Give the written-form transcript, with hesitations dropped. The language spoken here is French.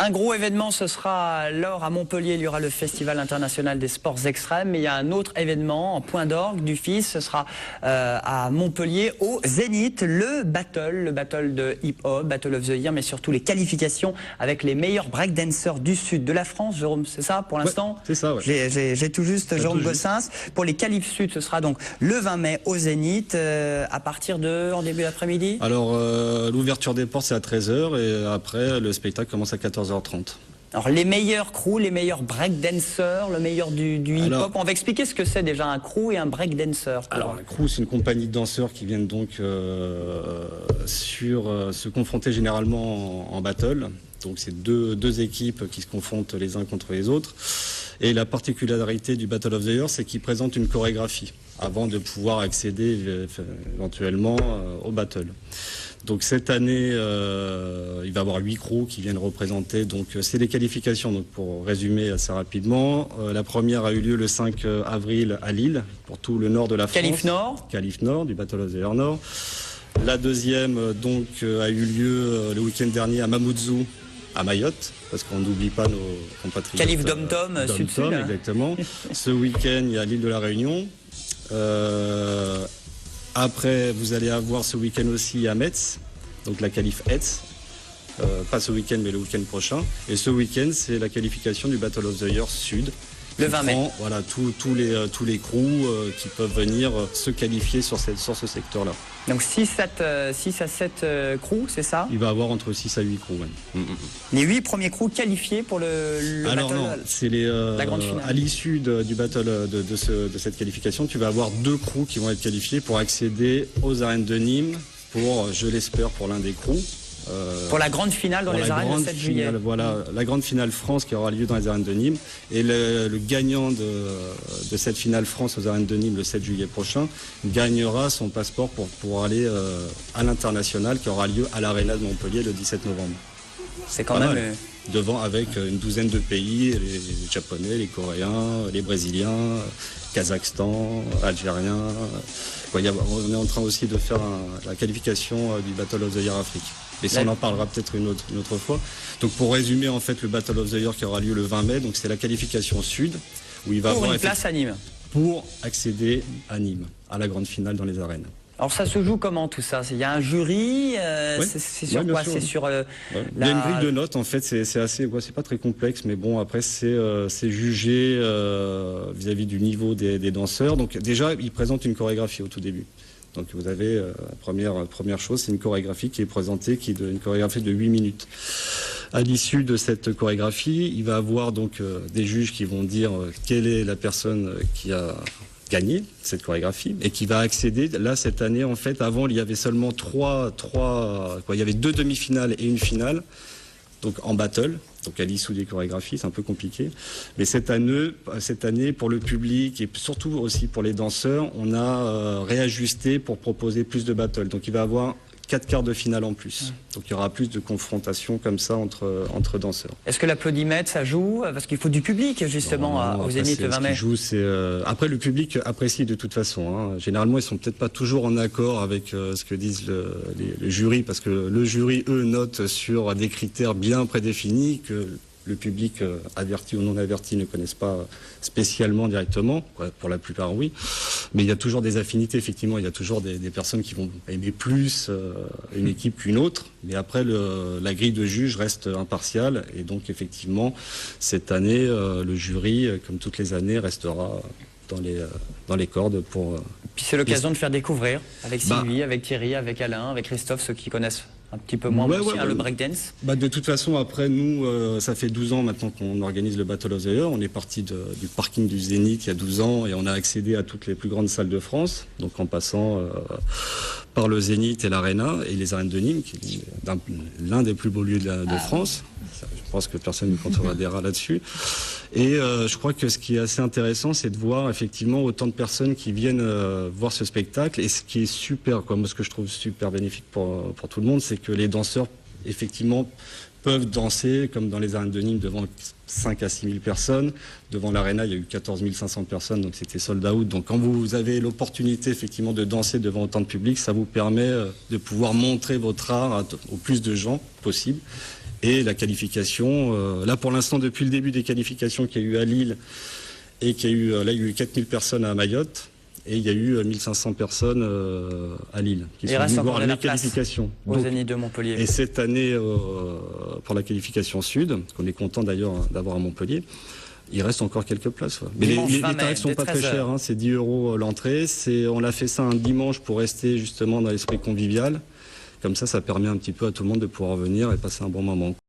Un gros événement, ce sera lors à Montpellier, il y aura le Festival international des sports extrêmes. Mais il y a un autre événement en point d'orgue du FIS, ce sera à Montpellier au Zénith, le battle de hip-hop, Battle of the Year, mais surtout les qualifications avec les meilleurs breakdancers du sud de la France. Jérôme, c'est ça pour l'instant? C'est ça, ouais. J'ai tout juste Jérôme Gossens. Pour les qualifs sud, ce sera donc le 20 mai au Zénith, à partir de, en début d'après-midi? Alors, l'ouverture des portes, c'est à 13h et après, le spectacle commence à 14h30. Alors les meilleurs crews, les meilleurs breakdancers, le meilleur du hip-hop. On va expliquer ce que c'est déjà un crew et un breakdancer. Alors un crew, c'est une compagnie de danseurs qui viennent donc se confronter généralement en battle. Donc c'est deux équipes qui se confrontent les uns contre les autres. Et la particularité du Battle of the Year, c'est qu'ils présentent une chorégraphie avant de pouvoir accéder éventuellement au battle. Donc cette année, il va y avoir 8 crews qui viennent représenter. Donc c'est des qualifications. Donc pour résumer assez rapidement, la première a eu lieu le 5 avril à Lille pour tout le nord de la France. Qualif Nord. Qualif Nord du Battle of the Year Nord. La deuxième donc a eu lieu le week-end dernier à Mamoudzou, à Mayotte, parce qu'on n'oublie pas nos compatriotes. Qualif Dom-Tom, Sud-Sud. Exactement. Ce week-end, il y a l'île de la Réunion. Après, vous allez avoir ce week-end aussi à Metz, donc la qualif Hetz. Pas ce week-end, mais le week-end prochain. Et ce week-end, c'est la qualification du Battle of the Year Sud. Le 20 mai. Voilà, tous les crews qui peuvent venir se qualifier sur ce secteur-là. Donc 6 à 7 crews, c'est ça? Il va y avoir entre 6 à 8 crews. Ouais. Les 8 premiers crews qualifiés pour le Alors battle, non, c'est la grande finale. À l'issue du battle de cette qualification, tu vas avoir 2 crews qui vont être qualifiés pour accéder aux arènes de Nîmes, je l'espère, pour l'un des crews. Pour la grande finale dans les arènes le 7 juillet. Voilà, la grande finale France qui aura lieu dans les arènes de Nîmes. Et le gagnant de cette finale France aux arènes de Nîmes le 7 juillet prochain gagnera son passeport pour aller à l'international qui aura lieu à l'Arena de Montpellier le 17 novembre. C'est quand même... Devant avec une douzaine de pays, les Japonais, les Coréens, les Brésiliens, Kazakhstan, Algériens. On est en train aussi de faire la qualification du Battle of the Year Afrique. Et ça, on en parlera peut-être une autre fois. Donc pour résumer, en fait, le Battle of the Year qui aura lieu le 20 mai, donc c'est la qualification sud, où il va avoir une place à Nîmes. Pour accéder à Nîmes, à la grande finale dans les arènes. Alors ça se joue comment tout ça? Il y a un jury, c'est sur quoi? C'est sur Il y a une grille de notes en fait, c'est assez, c'est pas très complexe, mais bon après c'est jugé vis-à-vis du niveau des danseurs. Donc déjà ils présentent une chorégraphie au tout début. Donc vous avez la première chose, c'est une chorégraphie qui est présentée, une chorégraphie de 8 minutes. À l'issue de cette chorégraphie, il va y avoir donc des juges qui vont dire quelle est la personne qui a gagné cette chorégraphie et qui va accéder. Là, cette année, en fait, avant, il y avait seulement il y avait 2 demi-finales et une finale, donc en battle. Donc à l'issue des chorégraphies, c'est un peu compliqué. Mais cette année, pour le public et surtout aussi pour les danseurs, on a réajusté pour proposer plus de battles. Donc il va y avoir 4 quarts de finale en plus. Donc il y aura plus de confrontations comme ça entre danseurs. Est-ce que l'applaudimètre, ça joue? Parce qu'il faut du public, justement, au Zénith le 20 mai. Après, le public apprécie de toute façon. Hein. Généralement, ils sont peut-être pas toujours en accord avec ce que disent le jury, parce que le jury, eux, note sur des critères bien prédéfinis que le public averti ou non averti ne connaissent pas spécialement directement, pour la plupart oui, mais il y a toujours des affinités, effectivement, il y a toujours des personnes qui vont aimer plus une équipe qu'une autre, mais après la grille de juge reste impartiale, et donc effectivement cette année le jury, comme toutes les années, restera dans les cordes pour... Puis c'est l'occasion de faire découvrir avec Sylvie, avec Thierry, avec Alain, avec Christophe, ceux qui connaissent un petit peu moins le breakdance. De toute façon, après, nous, ça fait 12 ans maintenant qu'on organise le Battle of the Year. On est parti du parking du Zénith il y a 12 ans et on a accédé à toutes les plus grandes salles de France, donc en passant par le Zénith et l'Arena et les arènes de Nîmes, qui est l'un des plus beaux lieux de France. Je pense que personne ne contredira là-dessus. Et je crois que ce qui est assez intéressant, c'est de voir effectivement autant de personnes qui viennent voir ce spectacle. Et ce qui est super, moi ce que je trouve super bénéfique pour tout le monde, c'est que les danseurs, effectivement, peuvent danser comme dans les arènes de Nîmes devant 5 à 6 000 personnes. Devant l'Arena, il y a eu 14 500 personnes, donc c'était sold out. Donc quand vous avez l'opportunité effectivement de danser devant autant de public, ça vous permet de pouvoir montrer votre art au plus de gens possible. Et la qualification, là pour l'instant, depuis le début des qualifications qu'il y a eu à Lille, et qu'il y a eu, là, il y a eu 4000 personnes à Mayotte, et il y a eu 1500 personnes à Lille, qui sont venues voir les qualifications. Au Zénith de Montpellier. Et cette année, pour la qualification sud, qu'on est content d'ailleurs d'avoir à Montpellier, il reste encore quelques places. Ouais. Mais les tarifs sont pas très chers, hein, c'est 10 € l'entrée. On a fait ça un dimanche pour rester justement dans l'esprit convivial. Comme ça permet un petit peu à tout le monde de pouvoir venir et passer un bon moment.